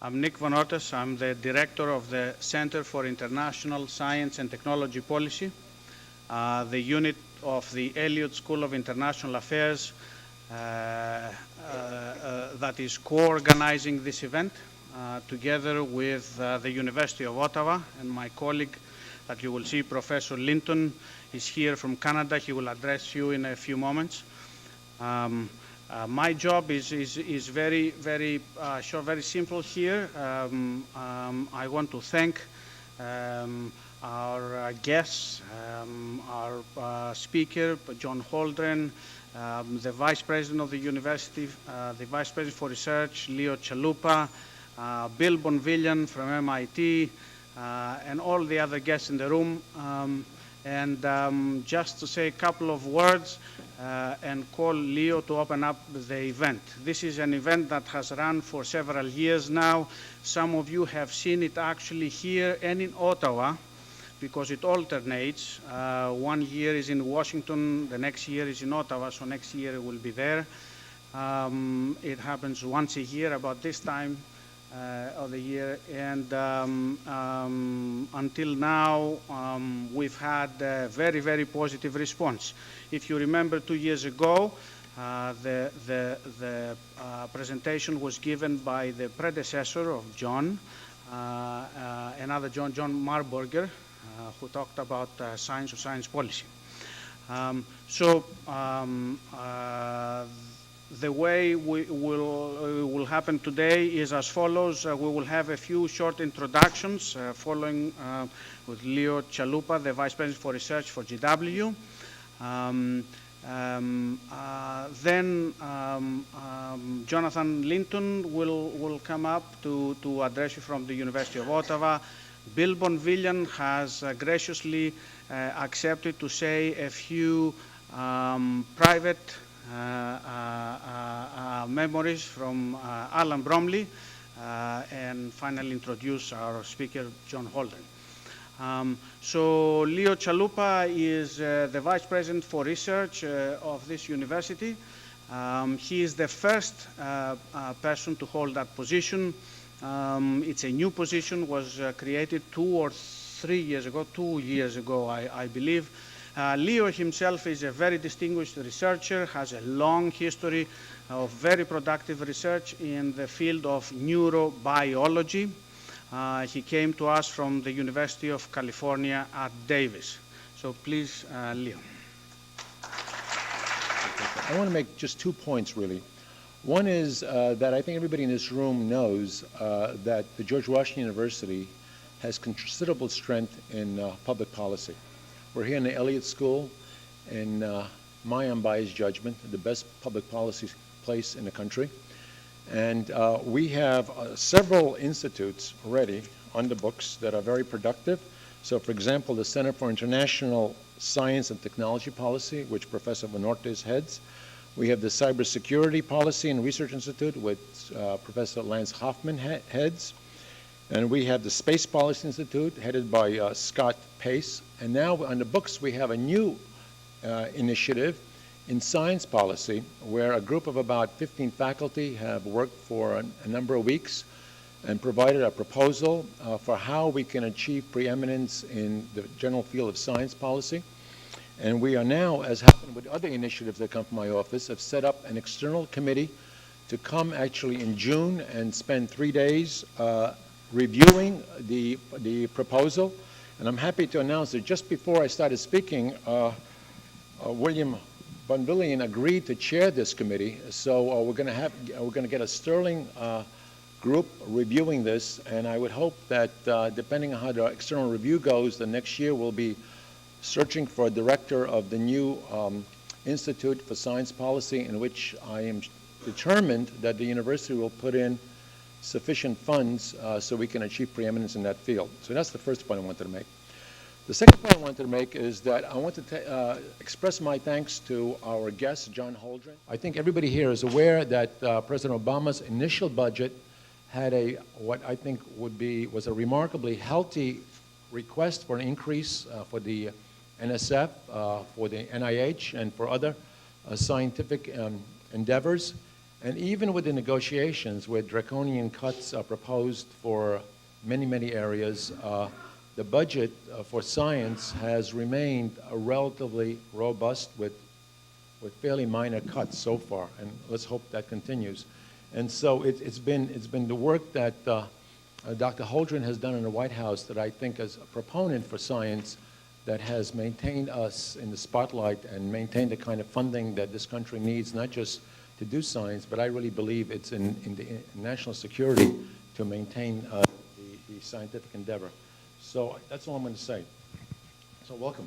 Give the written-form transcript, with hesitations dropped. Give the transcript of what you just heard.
I'm Nick Vonortas. I'm the director of the Center for International Science and Technology Policy, the unit of the Elliott School of International Affairs that is co-organizing this event together with the University of Ottawa, and my colleague that you will see, Professor Linton, is here from Canada. He will address you in a few moments. My job is very short, very simple here. I want to thank our guests, our speaker, John Holdren, the Vice-président of the University, the Vice-président for Research, Leo Chalupa, Bill Bonvillian from MIT, and all the other guests in the room. Just to say a couple of words and call Leo to open up the event. This is an event that has run for several years now. Some of you have seen it actually here and in Ottawa because it alternates. 1 year is in Washington, the next year is in Ottawa, so next year it will be there. It happens once a year about this time of the year, and until now we've had a very positive response. If you remember 2 years ago, the presentation was given by the predecessor of John, another John Marburger, who talked about science or science policy. The way we will happen today is as follows. We will have a few short introductions following with Leo Chalupa, the Vice President for Research for GW. Then Jonathan Linton will come up to address you from the University of Ottawa. Bill Bonvillian has graciously accepted to say a few private memories from Alan Bromley, and finally introduce our speaker, John Holdren. So Leo Chalupa is the Vice President for Research of this university. He is the first person to hold that position. It's a new position, was created 2 or 3 years ago, 2 years ago, I believe. Leo himself is a very distinguished researcher, has a long history of very productive research in the field of neurobiology. He came to us from the University of California at Davis. So please, Leo. I want to make just 2 points, really. One is that I think everybody in this room knows that the George Washington University has considerable strength in public policy. We're here in the Elliott School, in my unbiased judgment, the best public policy place in the country. And we have several institutes already on the books that are very productive. So, for example, the Center for International Science and Technology Policy, which Professor Vonortas heads. We have the Cybersecurity Policy and Research Institute, which Professor Lance Hoffman heads. And we have the Space Policy Institute, headed by Scott Pace. And now on the books, we have a new initiative in science policy, where a group of about 15 faculty have worked for a number of weeks and provided a proposal for how we can achieve preeminence in the general field of science policy. And we are now, as happened with other initiatives that come from my office, have set up an external committee to come actually in June and spend 3 days reviewing the proposal. And I'm happy to announce that just before I started speaking, William Bonvillian agreed to chair this committee. So we're going to get a sterling group reviewing this, and I would hope that depending on how the external review goes, the next year we'll be searching for a director of the new Institute for Science Policy, in which I am determined that the university will put in sufficient funds so we can achieve preeminence in that field. So that's the first point I wanted to make. The second point I wanted to make is that I want to express my thanks to our guest, John Holdren. I think everybody here is aware that President Obama's initial budget had what I think was a remarkably healthy request for an increase for the NSF, for the NIH, and for other scientific endeavors. And even with the negotiations where draconian cuts are proposed for many, many areas, the budget for science has remained relatively robust with fairly minor cuts so far, and let's hope that continues. And so it's been the work that Dr. Holdren has done in the White House that I think as a proponent for science that has maintained us in the spotlight and maintained the kind of funding that this country needs, not just to do science, but I really believe it's in the national security to maintain the scientific endeavor. So that's all I'm going to say. So welcome.